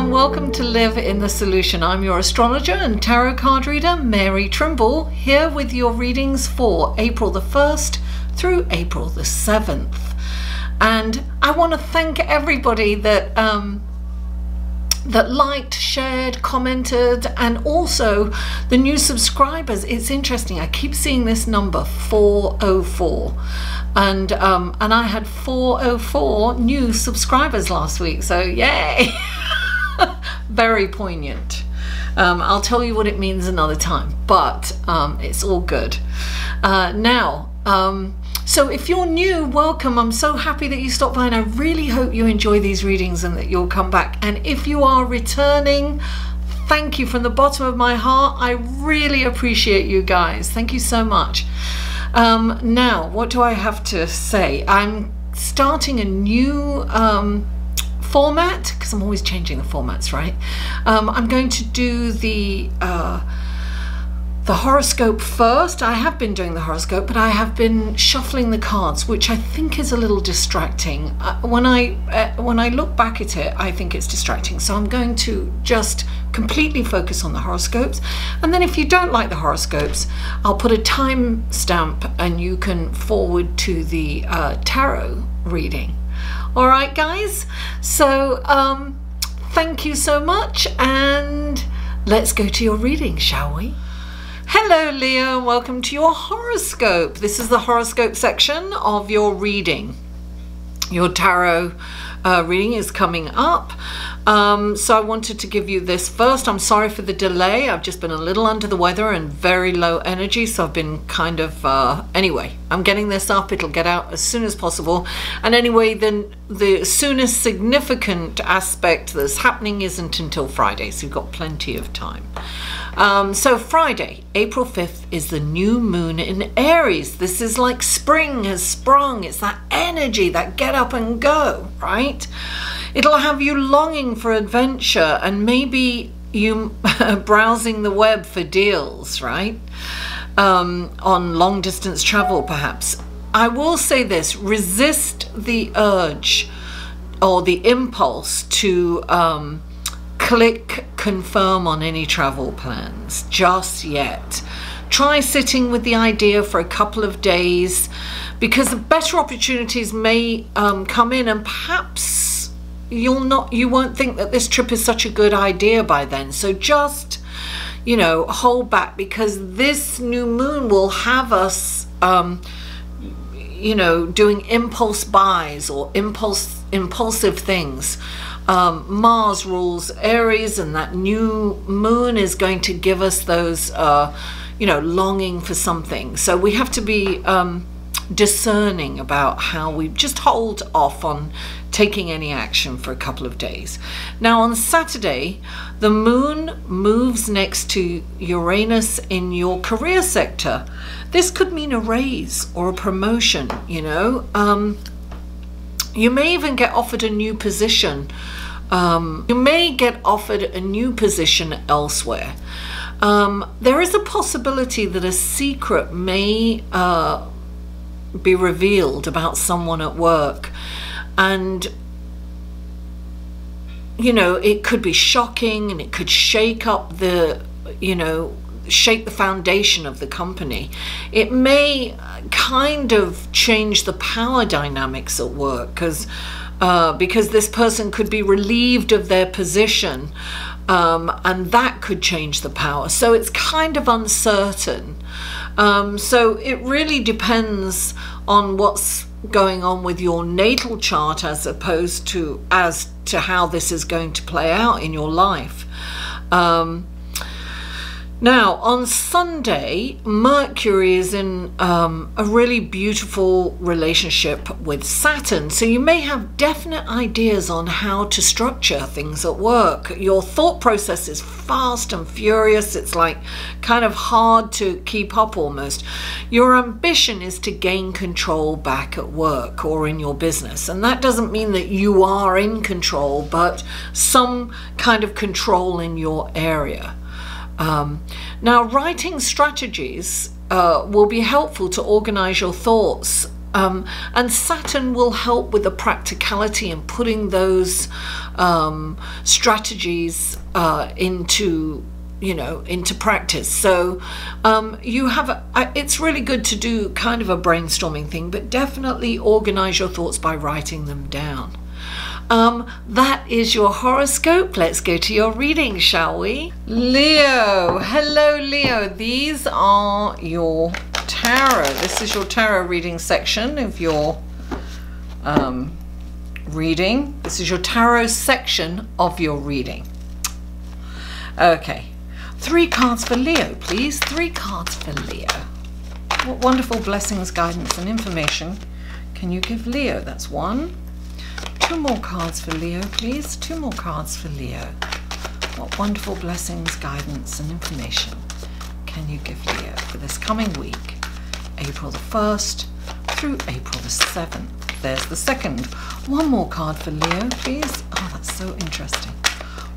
and welcome to Live in the Solution. I'm your astrologer and tarot card reader, Mary Trimble, here with your readings for April the 1st through April the 7th. And I want to thank everybody that that liked, shared, commented, and also the new subscribers. It's interesting, I keep seeing this number 404, and I had 404 new subscribers last week, so yay. Very poignant. I'll tell you what it means another time, but it's all good. So if you're new, welcome. I'm so happy that you stopped by, and I really hope you enjoy these readings and that you'll come back. And if you are returning, thank you from the bottom of my heart. I really appreciate you guys. Thank you so much. Now, what do I have to say? I'm starting a new format, because I'm always changing the formats, right? I'm going to do the horoscope first. I have been doing the horoscope, but I have been shuffling the cards, which I think is a little distracting. When I look back at it, I think it's distracting. So I'm going to just completely focus on the horoscopes. And then if you don't like the horoscopes, I'll put a time stamp and you can forward to the tarot reading. All right, guys? So thank you so much, and let's go to your reading, shall we? Hello, Leo, and welcome to your horoscope. This is the horoscope section of your reading. Your tarot reading is coming up. So I wanted to give you this first. I'm sorry for the delay. I've just been a little under the weather and very low energy, so I've been kind of, anyway, I'm getting this up. It'll get out as soon as possible. And anyway, then the soonest significant aspect that's happening isn't until Friday, so you've got plenty of time. So Friday, April 5th, is the new moon in Aries. This is like spring has sprung. It's that energy, that get up and go, right? It'll have you longing for adventure and maybe you browsing the web for deals, right? On long distance travel, perhaps. I will say this, resist the urge or the impulse to click confirm on any travel plans just yet. Try sitting with the idea for a couple of days, because better opportunities may come in, and perhaps you won't think that this trip is such a good idea by then. So just, you know, hold back, because this new moon will have us you know, doing impulse buys or impulsive things. Mars rules Aries, and that new moon is going to give us those, you know, longing for something. So we have to be discerning about how we just hold off on taking any action for a couple of days. Now on Saturday, the moon moves next to Uranus in your career sector. This could mean a raise or a promotion, you know. You may even get offered a new position. You may get offered a new position elsewhere. There is a possibility that a secret may be revealed about someone at work, and you know, it could be shocking, and it could shake up the, you know, shake the foundation of the company. It may kind of change the power dynamics at work, because this person could be relieved of their position, and that could change the power. So it's kind of uncertain. So it really depends on what's going on with your natal chart as to how this is going to play out in your life. Now, on Sunday, Mercury is in a really beautiful relationship with Saturn. So you may have definite ideas on how to structure things at work. Your thought process is fast and furious. It's like kind of hard to keep up almost. Your ambition is to gain control back at work or in your business. And that doesn't mean that you are in control, but some kind of control in your area. Now, writing strategies will be helpful to organize your thoughts And Saturn will help with the practicality and putting those strategies into practice. So you have it's really good to do kind of a brainstorming thing, but definitely organize your thoughts by writing them down. That is your horoscope. Let's go to your reading, shall we? Leo. Hello, Leo. These are your tarot. This is your tarot reading section of your reading. This is your tarot section of your reading. Okay. 3 cards for Leo, please. 3 cards for Leo. What wonderful blessings, guidance, and information can you give Leo? That's 1. 2 more cards for Leo, please. 2 more cards for Leo. What wonderful blessings, guidance, and information can you give Leo for this coming week, April the 1st through April the 7th? There's the 2nd. 1 more card for Leo, please. Oh, that's so interesting.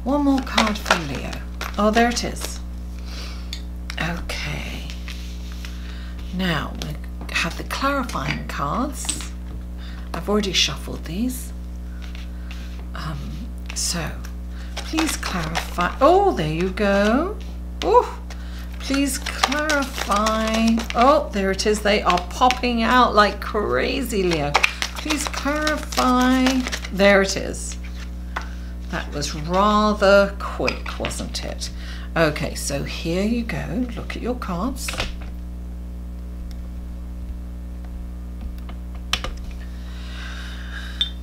1 more card for Leo. Oh, there it is. Okay. Now, we have the clarifying cards. I've already shuffled these. So, please clarify. Oh, there you go. Oh, please clarify. Oh, there it is. They are popping out like crazy, Leo. Please clarify. There it is. That was rather quick, wasn't it? Okay, so here you go. Look at your cards.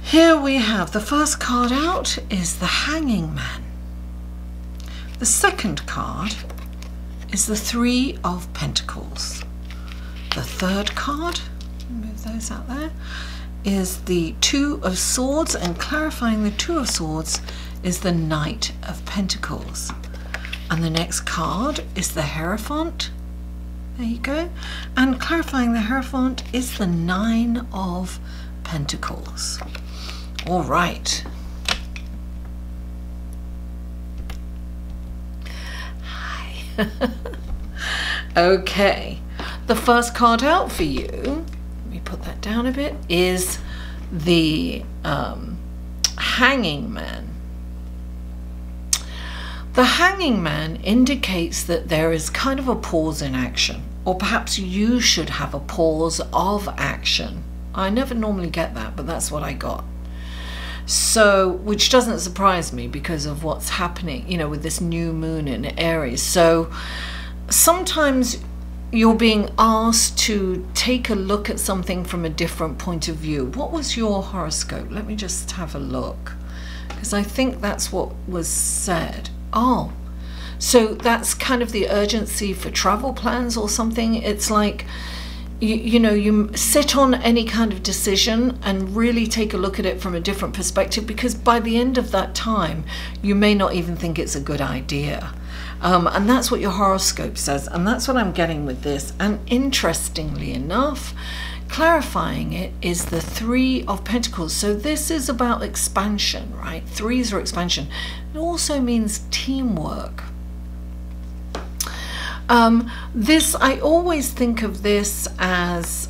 Here we have the first card out is the Hanging Man. The second card is the 3 of Pentacles. The third card, move those out there, is the 2 of Swords, and clarifying the 2 of Swords is the Knight of Pentacles. And the next card is the Hierophant. There you go. And clarifying the Hierophant is the 9 of Pentacles. All right. Hi. Okay. The first card out for you, let me put that down a bit, is the Hanging Man. The Hanging Man indicates that there is kind of a pause in action, or perhaps you should have a pause of action. I never normally get that, but that's what I got. So, which doesn't surprise me because of what's happening, you know, with this new moon in Aries. So sometimes you're being asked to take a look at something from a different point of view. What was your horoscope? Let me just have a look, because I think that's what was said. Oh, so that's kind of the urgency for travel plans or something. It's like, you know, you sit on any kind of decision and really take a look at it from a different perspective, because by the end of that time, you may not even think it's a good idea. And that's what your horoscope says, and that's what I'm getting with this. And interestingly enough, clarifying it is the 3 of Pentacles. So this is about expansion, right? 3s are expansion. It also means teamwork. This, I always think of this as,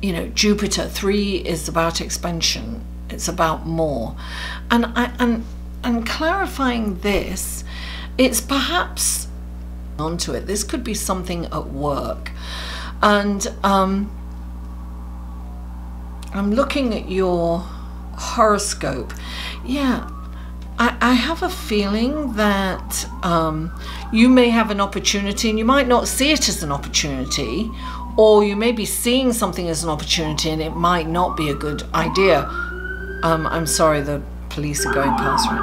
you know, Jupiter. 3 is about expansion. It's about more. And clarifying this, it's perhaps onto it. This could be something at work. And I'm looking at your horoscope. Yeah. I have a feeling that you may have an opportunity, and you might not see it as an opportunity, or you may be seeing something as an opportunity and it might not be a good idea. I'm sorry, the police are going past right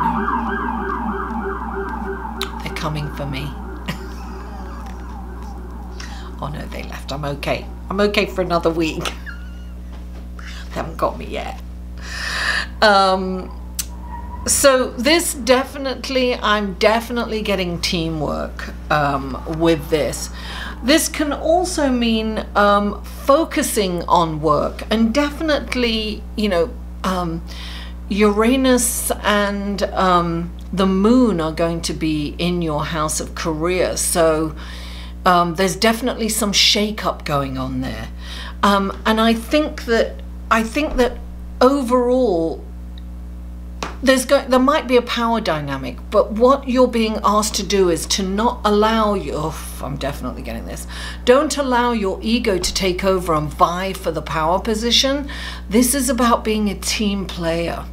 now. They're coming for me. Oh no, they left. I'm okay. I'm okay for another week. They haven't got me yet. So this definitely, I'm definitely getting teamwork with this. This can also mean focusing on work, and definitely, you know, Uranus and the moon are going to be in your house of career. So There's definitely some shake-up going on there. And I think that overall, there might be a power dynamic, but what you're being asked to do is to not allow I'm definitely getting this. Don't allow your ego to take over and vie for the power position. This is about being a team player.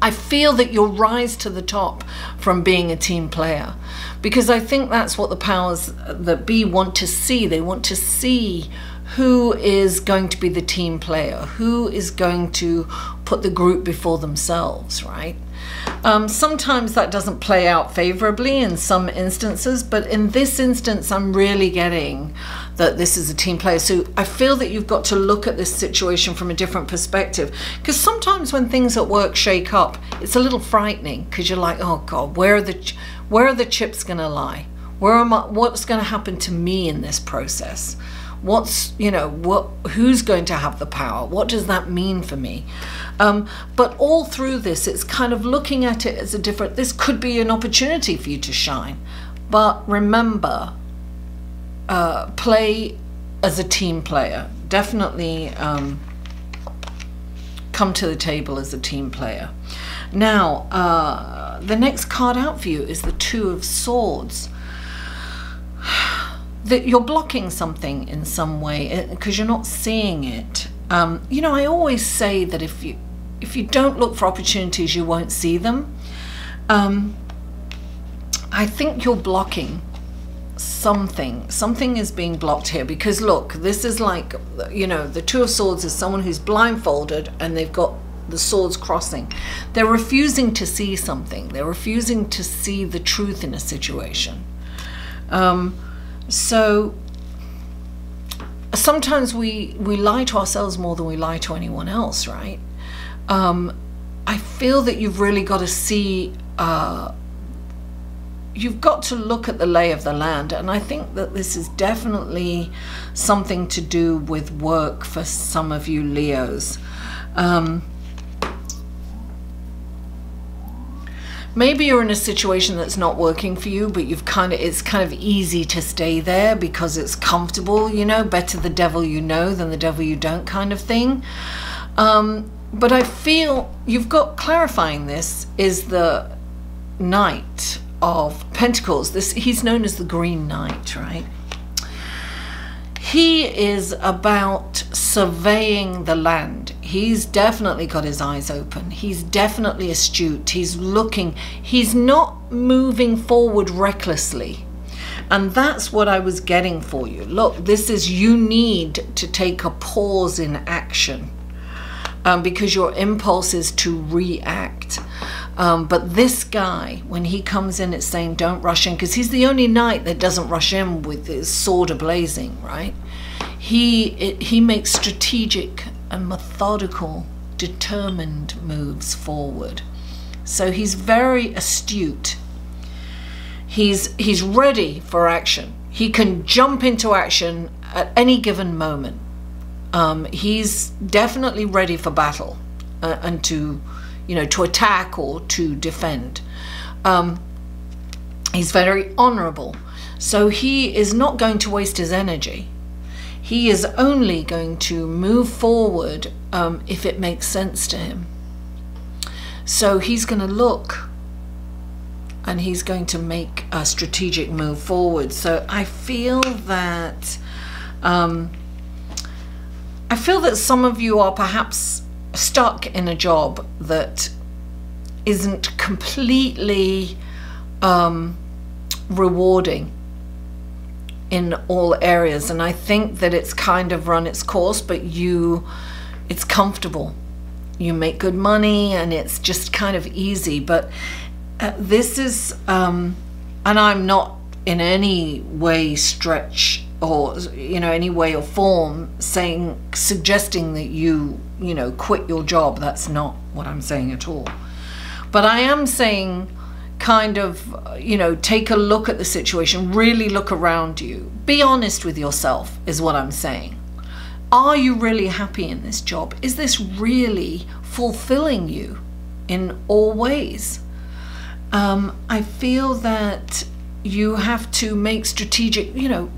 I feel that you'll rise to the top from being a team player, because I think that's what the powers that be want to see. They want to see who is going to be the team player, who is going to put the group before themselves, right? Sometimes that doesn't play out favorably in some instances, but in this instance, I'm really getting that this is a team player. So I feel that you've got to look at this situation from a different perspective, because sometimes when things at work shake up, it's a little frightening, because you're like, oh God, where are the chips going to lie? What's going to happen to me in this process? Who's going to have the power? What does that mean for me? But all through this, it's kind of looking at it as this could be an opportunity for you to shine. But remember, play as a team player. Definitely come to the table as a team player. Now, the next card out for you is the Two of Swords. That you're blocking something in some way because you're not seeing it. I always say that if you don't look for opportunities, you won't see them. I think you're blocking something. Something is being blocked here, because look, this is like, the Two of Swords is someone who's blindfolded and they've got the swords crossing. They're refusing to see something. They're refusing to see the truth in a situation. So sometimes we lie to ourselves more than we lie to anyone else, right? I feel that you've really got to see, you've got to look at the lay of the land. And I think that this is definitely something to do with work for some of you Leos. Maybe you're in a situation that's not working for you, but it's kind of easy to stay there because it's comfortable, better the devil you know than the devil you don't kind of thing. But I feel you've got, clarifying this, is the Knight of Pentacles. He's known as the Green Knight, right? He is about surveying the land. He's definitely got his eyes open. He's definitely astute. He's looking. He's not moving forward recklessly. And that's what I was getting for you. Look, you need to take a pause in action because your impulse is to react. But this guy, when he comes in, it's saying don't rush in, because he's the only knight that doesn't rush in with his sword ablazing, right? He makes strategic and methodical, determined moves forward. So he's very astute. He's ready for action. He can jump into action at any given moment. He's definitely ready for battle and to attack or to defend. He's very honorable. So he is not going to waste his energy. He is only going to move forward if it makes sense to him. So he's going to look and he's going to make a strategic move forward. So I feel that some of you are perhaps stuck in a job that isn't completely rewarding in all areas, and I think that it's kind of run its course, but it's comfortable, you make good money and it's just kind of easy. But this is and I'm not in any way stretch or any way or form suggesting that you quit your job. That's not what I'm saying at all. But I am saying kind of take a look at the situation, really look around you, be honest with yourself is what I'm saying. Are you really happy in this job? Is this really fulfilling you in all ways? I feel that you have to make strategic, you know,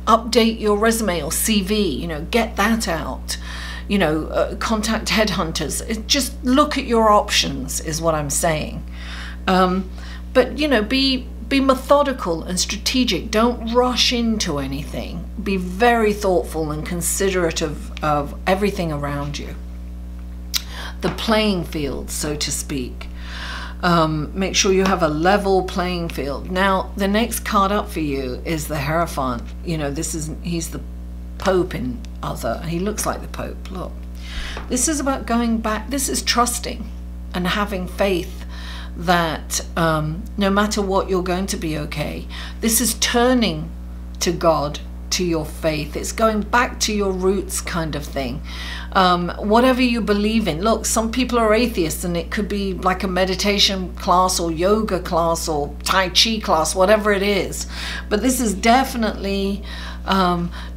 update your resume or CV, you know, get that out, you know, contact headhunters. Just look at your options is what I'm saying. But, you know, be methodical and strategic. Don't rush into anything. Be very thoughtful and considerate of everything around you. The playing field, so to speak. Make sure you have a level playing field. Now, the next card up for you is the Hierophant. You know, he's the Pope in other. He looks like the Pope. Look, this is about going back. This is trusting and having faith that no matter what, you're going to be okay. This is turning to God, to your faith. It's going back to your roots kind of thing. Whatever you believe in. Look, some people are atheists, and it could be like a meditation class or yoga class or Tai Chi class, whatever it is. But this is definitely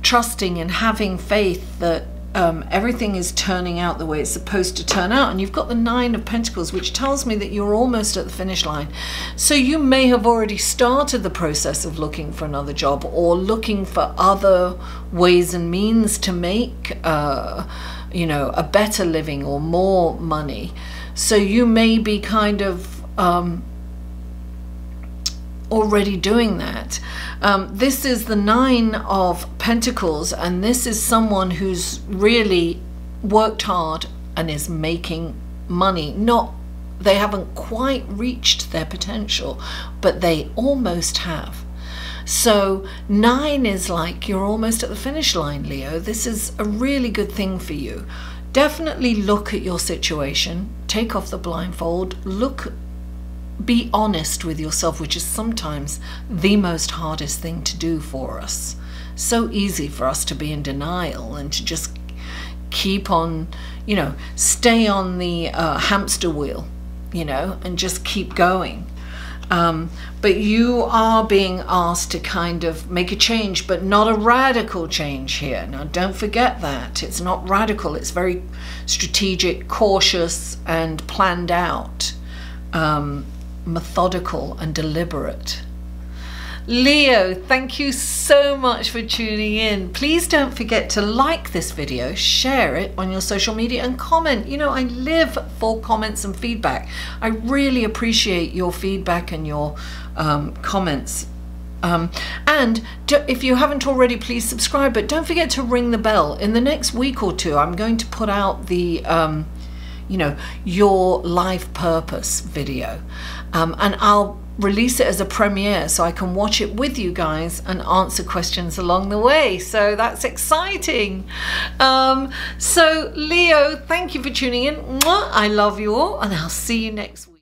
trusting and having faith that everything is turning out the way it's supposed to turn out. And you've got the Nine of Pentacles, which tells me that you're almost at the finish line. So you may have already started the process of looking for another job or looking for other ways and means to make you know, a better living or more money. So you may be kind of already doing that. This is the Nine of Pentacles, and this is someone who's really worked hard and is making money. They haven't quite reached their potential, but they almost have. So 9 is like you're almost at the finish line, Leo. This is a really good thing for you. Definitely look at your situation, take off the blindfold, be honest with yourself, which is sometimes the most hardest thing to do for us. So easy for us to be in denial and to just keep on, you know, stay on the hamster wheel, you know, and just keep going. But you are being asked to kind of make a change, but not a radical change here. Now, don't forget that. It's not radical. It's very strategic, cautious, and planned out. Methodical and deliberate. Leo, thank you so much for tuning in. Please don't forget to like this video, share it on your social media, and comment. You know, I live for comments and feedback. I really appreciate your feedback and your comments. And if you haven't already, please subscribe, but don't forget to ring the bell. In the next week or two, I'm going to put out the you know, your life purpose video, and I'll release it as a premiere so I can watch it with you guys and answer questions along the way. So that's exciting. So Leo, thank you for tuning in. I love you all, and I'll see you next week.